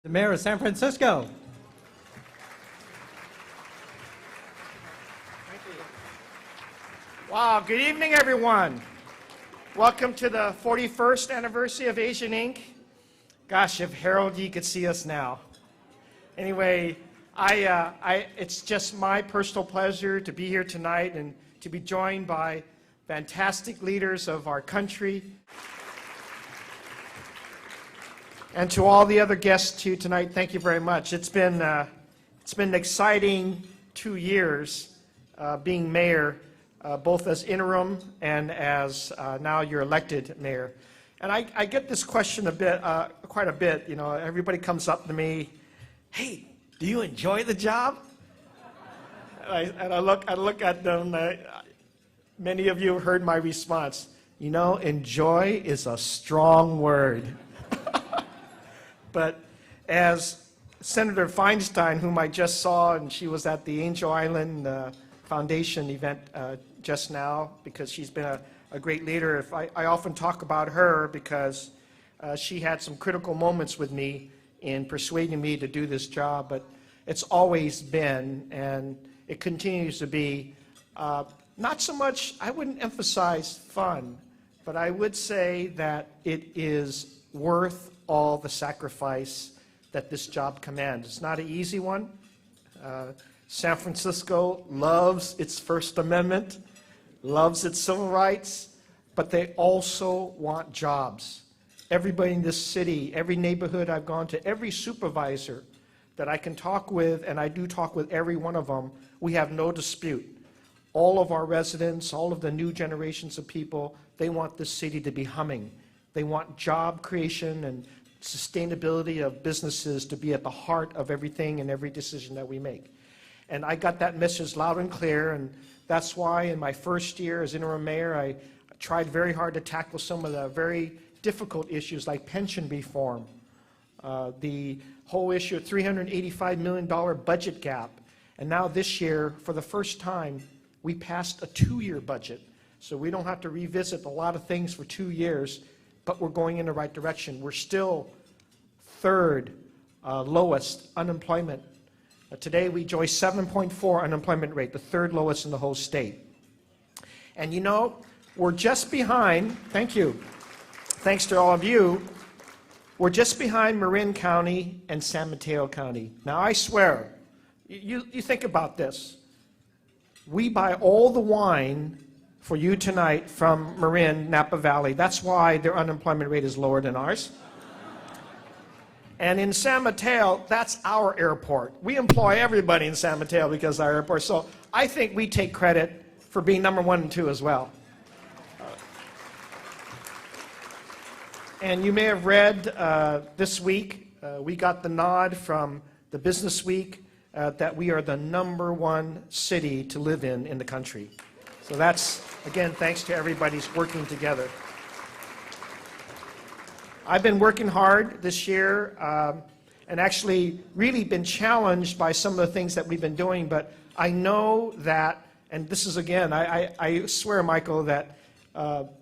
The Mayor of San Francisco. Wow, good evening, everyone. Welcome to the 41st anniversary of Asian Inc. Gosh, if Harold, you could see us now. Anyway, it's just my personal pleasure to be here tonight and to be joined by fantastic leaders of our country. And to all the other guests too tonight, thank you very much. It's been an exciting 2 years being mayor, both as interim and as now you're elected mayor. And I get this question quite a bit. You know, everybody comes up to me, "Hey, do you enjoy the job?" And I look at them. Many of you have heard my response. You know, enjoy is a strong word. But as Senator Feinstein, whom I just saw, and she was at the Angel Island Foundation event just now, because she's been a great leader. I often talk about her because she had some critical moments with me in persuading me to do this job, but it's always been, and it continues to be, not so much, I wouldn't emphasize fun, but I would say that it is worth all the sacrifice that this job commands. It's not an easy one. San Francisco loves its First Amendment, loves its civil rights, but they also want jobs. Everybody in this city, every neighborhood I've gone to, every supervisor that I can talk with, and I do talk with every one of them, we have no dispute. All of our residents, all of the new generations of people, they want this city to be humming. They want job creation and sustainability of businesses to be at the heart of everything and every decision that we make. And I got that message loud and clear, and that's why in my first year as interim mayor, I tried very hard to tackle some of the very difficult issues like pension reform, the whole issue of $385 million budget gap. And now this year, for the first time, we passed a 2-year budget. So we don't have to revisit a lot of things for 2 years, but we're going in the right direction. We're still third lowest unemployment. Today we enjoy 7.4 unemployment rate, the third lowest in the whole state. And you know, we're just behind, thank you, thanks to all of you, we're just behind Marin County and San Mateo County. Now I swear, you think about this. We buy all the wine for you tonight from Marin, Napa Valley. That's why their unemployment rate is lower than ours. And in San Mateo, that's our airport. We employ everybody in San Mateo because of our airport. So I think we take credit for being number 1 and 2 as well. And you may have read this week, we got the nod from the Business Week that we are the #1 city to live in the country. So that's, again, thanks to everybody's working together. I've been working hard this year and actually really been challenged by some of the things that we've been doing, but I know that, and this is again, I swear, Michael, that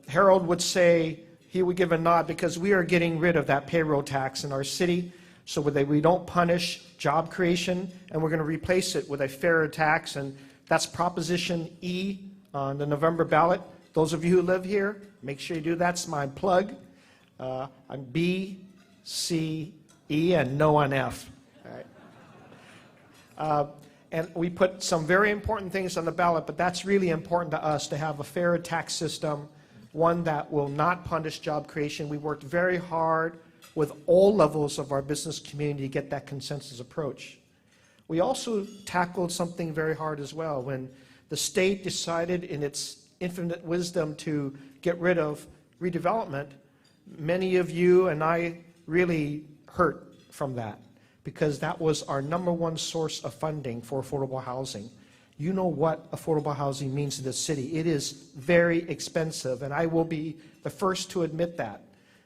Harold would say, he would give a nod because we are getting rid of that payroll tax in our city so that we don't punish job creation, and we're going to replace it with a fairer tax, and that's Proposition E on the November ballot. Those of you who live here, make sure you do. That's my plug. I'm B, C, E, and no on F. All right. And we put some very important things on the ballot, but that's really important to us to have a fairer tax system, one that will not punish job creation. We worked very hard with all levels of our business community to get that consensus approach. We also tackled something very hard as well. When the state decided in its infinite wisdom to get rid of redevelopment, many of you and I really hurt from that because that was our #1 source of funding for affordable housing. You know what affordable housing means to the city. It is very expensive, and I will be the first to admit that.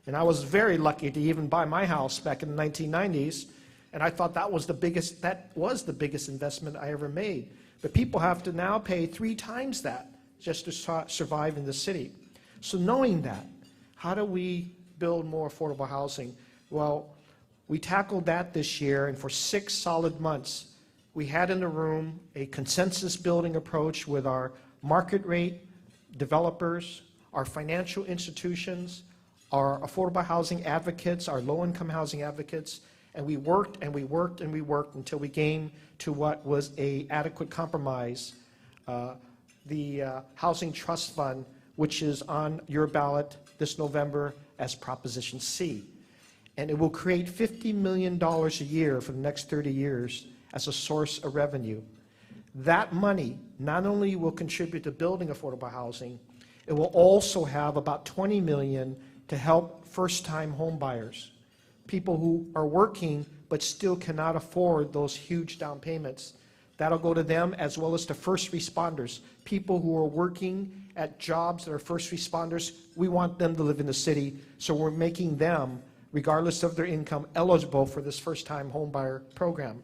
And I was very lucky to even buy my house back in the 1990s, and I thought that was the biggest investment I ever made. But people have to now pay 3 times that just to survive in the city. So knowing that, how do we build more affordable housing? Well, We tackled that this year, and for 6 solid months, we had in the room a consensus building approach with our market rate developers, our financial institutions, our affordable housing advocates, our low-income housing advocates, and we worked and we worked and we worked until we came to what was an adequate compromise, the Housing Trust Fund, which is on your ballot this November as Proposition C. And it will create $50 million a year for the next 30 years as a source of revenue. That money not only will contribute to building affordable housing, it will also have about $20 million to help first-time home buyers, people who are working but still cannot afford those huge down payments. That'll go to them as well as to first responders, people who are working at jobs that are first responders. We want them to live in the city, so we're making them, regardless of their income, eligible for this first-time homebuyer program.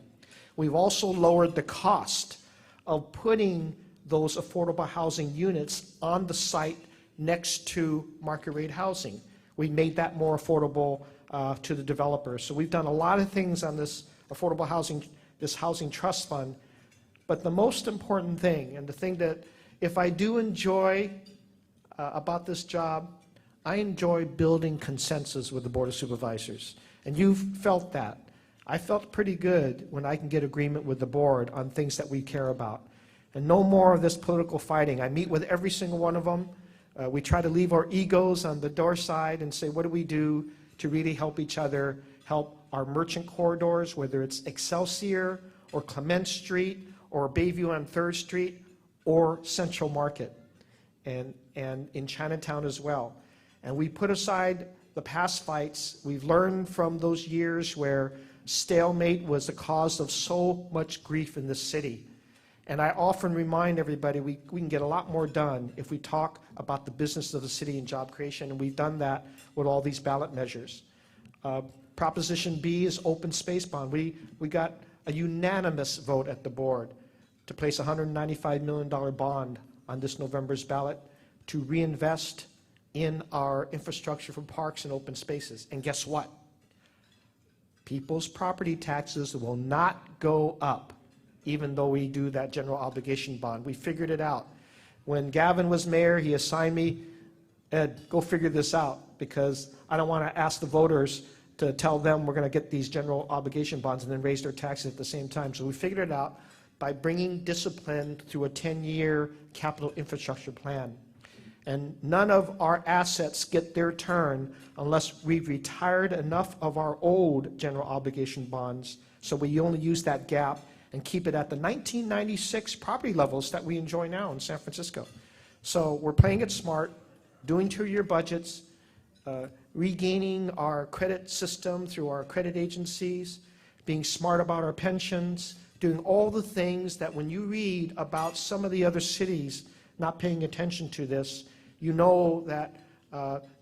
We've also lowered the cost of putting those affordable housing units on the site next to market rate housing. We made that more affordable to the developers. So we've done a lot of things on this affordable housing, this housing trust fund. But the most important thing, and the thing that if I do enjoy about this job, I enjoy building consensus with the Board of Supervisors. And you've felt that. I felt pretty good when I can get agreement with the board on things that we care about. And no more of this political fighting. I meet with every single one of them. We try to leave our egos on the door side and say, what do we do to really help each other, help our merchant corridors, whether it's Excelsior or Clement Street or Bayview on 3rd Street or Central Market and in Chinatown as well. And we put aside the past fights. We've learned from those years where stalemate was the cause of so much grief in this city. And I often remind everybody we can get a lot more done if we talk about the business of the city and job creation, and we've done that with all these ballot measures. Proposition B is open space bond. We got a unanimous vote at the board to place a $195 million bond on this November's ballot to reinvest in our infrastructure for parks and open spaces. And guess what? People's property taxes will not go up, even though we do that general obligation bond. We figured it out. When Gavin was mayor, he assigned me, Ed, go figure this out, because I don't want to ask the voters to tell them we're going to get these general obligation bonds and then raise their taxes at the same time. So we figured it out by bringing discipline through a 10-year capital infrastructure plan. And none of our assets get their turn unless we've retired enough of our old general obligation bonds, so we only use that gap and keep it at the 1996 property levels that we enjoy now in San Francisco. So we're playing it smart, doing 2-year budgets, regaining our credit system through our credit agencies, being smart about our pensions, doing all the things that when you read about some of the other cities not paying attention to this, you know that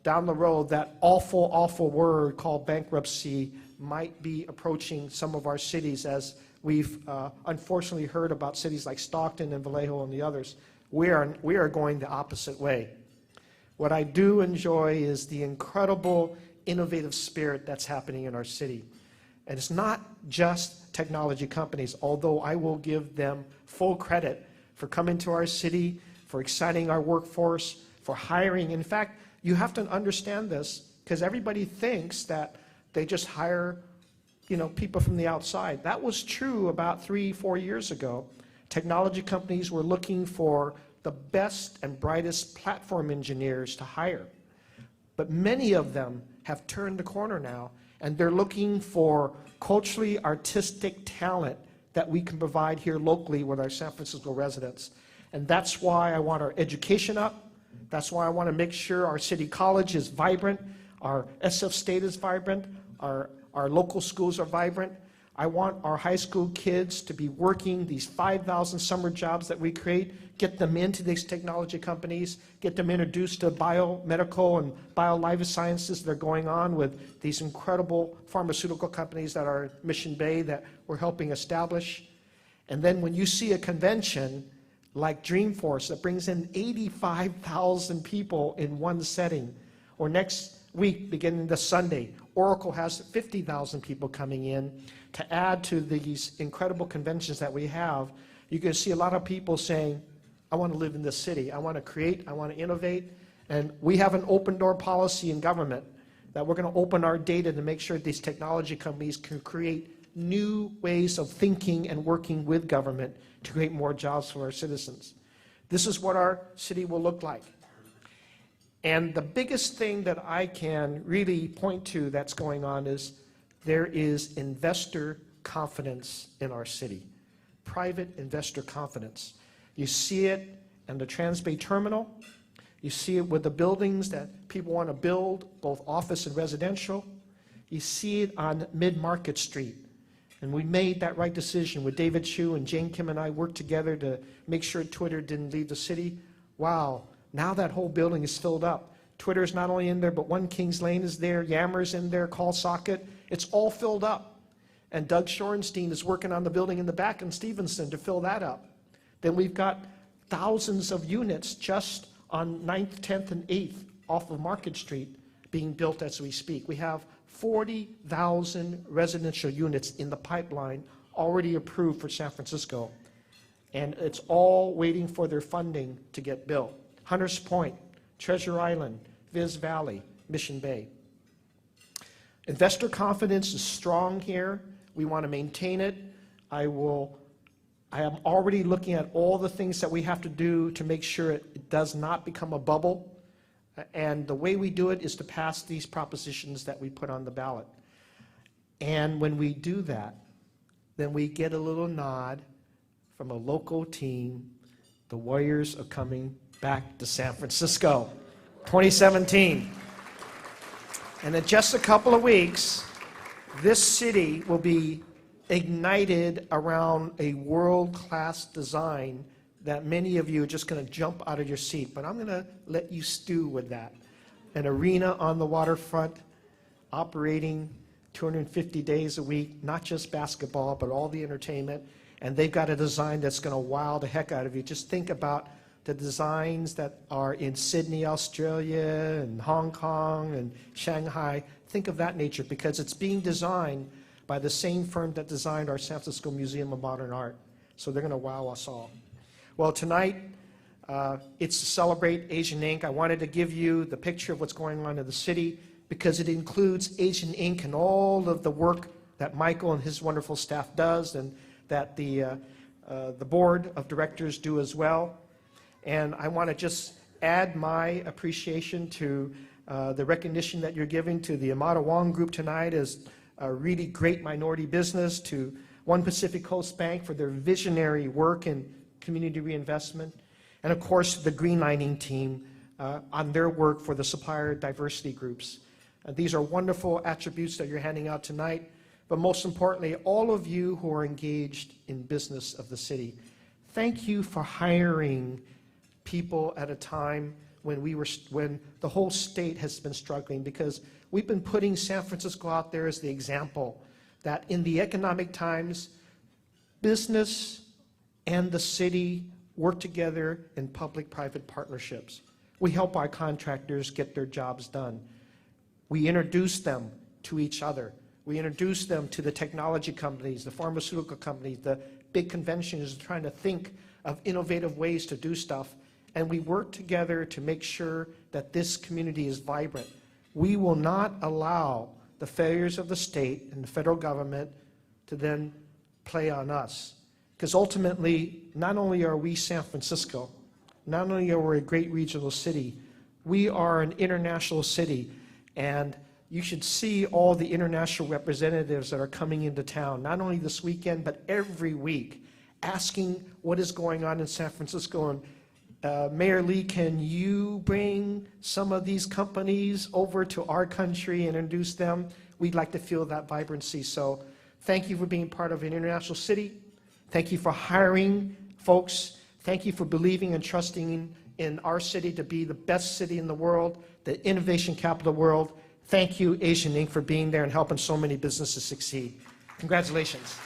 down the road, that awful, awful word called bankruptcy might be approaching some of our cities, as we've unfortunately heard about cities like Stockton and Vallejo and the others. We are going the opposite way. What I do enjoy is the incredible innovative spirit that's happening in our city. And it's not just technology companies, although I will give them full credit for coming to our city, for exciting our workforce, for hiring. In fact, you have to understand this, because everybody thinks that they just hire, people from the outside. That was true about 3-4 years ago. Technology companies were looking for the best and brightest platform engineers to hire. But many of them have turned the corner now, and they're looking for culturally artistic talent that we can provide here locally with our San Francisco residents. And that's why I want our education up. That's why I want to make sure our city college is vibrant, our SF State is vibrant, our local schools are vibrant. I want our high school kids to be working these 5,000 summer jobs that we create, get them into these technology companies, get them introduced to biomedical and bio-life sciences that are going on with these incredible pharmaceutical companies that are at Mission Bay that we're helping establish. And then when you see a convention like Dreamforce that brings in 85,000 people in one setting, or next week, beginning this Sunday, Oracle has 50,000 people coming in. To add to these incredible conventions that we have, you can see a lot of people saying, I want to live in this city. I want to create. I want to innovate. And we have an open door policy in government that we're going to open our data to make sure these technology companies can create new ways of thinking and working with government to create more jobs for our citizens. This is what our city will look like. And the biggest thing that I can really point to that's going on is there is investor confidence in our city, private investor confidence. You see it in the Transbay Terminal. You see it with the buildings that people want to build, both office and residential. You see it on Mid-Market Street. And we made that right decision with David Chu, and Jane Kim and I worked together to make sure Twitter didn't leave the city. Wow, now that whole building is filled up. Twitter's not only in there, but One Kings Lane is there, Yammer's in there, Call Socket. It's all filled up. And Doug Shorenstein is working on the building in the back in Stevenson to fill that up. Then we've got thousands of units just on 9th, 10th, and 8th off of Market Street being built as we speak. We have 40,000 residential units in the pipeline already approved for San Francisco. And it's all waiting for their funding to get built. Hunters Point, Treasure Island, Viz Valley, Mission Bay. Investor confidence is strong here. We want to maintain it. I am already looking at all the things that we have to do to make sure it does not become a bubble. And the way we do it is to pass these propositions that we put on the ballot. And when we do that, then we get a little nod from a local team. The Warriors are coming back to San Francisco, 2017. And in just a couple of weeks, this city will be ignited around a world-class design that many of you are just going to jump out of your seat. But I'm going to let you stew with that. An arena on the waterfront, operating 250 days a week, not just basketball, but all the entertainment. And they've got a design that's going to wow the heck out of you. Just think about the designs that are in Sydney, Australia, and Hong Kong, and Shanghai. Think of that nature, because it's being designed by the same firm that designed our San Francisco Museum of Modern Art. So they're going to wow us all. Well, tonight, it's to celebrate Asian Inc. I wanted to give you the picture of what's going on in the city, because it includes Asian Inc. and all of the work that Michael and his wonderful staff does, and that the board of directors do as well. And I want to just add my appreciation to the recognition that you're giving to the Amada Wong Group tonight as a really great minority business, to One Pacific Coast Bank for their visionary work in community reinvestment, and of course the Greenlining team on their work for the supplier diversity groups. These are wonderful attributes that you're handing out tonight, but most importantly, all of you who are engaged in business of the city. Thank you for hiring people at a time when the whole state has been struggling, because we've been putting San Francisco out there as the example that in the economic times, business and the city work together in public-private partnerships. We help our contractors get their jobs done. We introduce them to each other. We introduce them to the technology companies, the pharmaceutical companies, the big conventions trying to think of innovative ways to do stuff. And we work together to make sure that this community is vibrant. We will not allow the failures of the state and the federal government to then play on us. Because ultimately, not only are we San Francisco, not only are we a great regional city, we are an international city. And you should see all the international representatives that are coming into town, not only this weekend, but every week, asking what is going on in San Francisco. And Mayor Lee, can you bring some of these companies over to our country and introduce them? We'd like to feel that vibrancy. So thank you for being part of an international city. Thank you for hiring folks. Thank you for believing and trusting in our city to be the best city in the world, the innovation capital of the world. Thank you, Asian Inc., for being there and helping so many businesses succeed. Congratulations.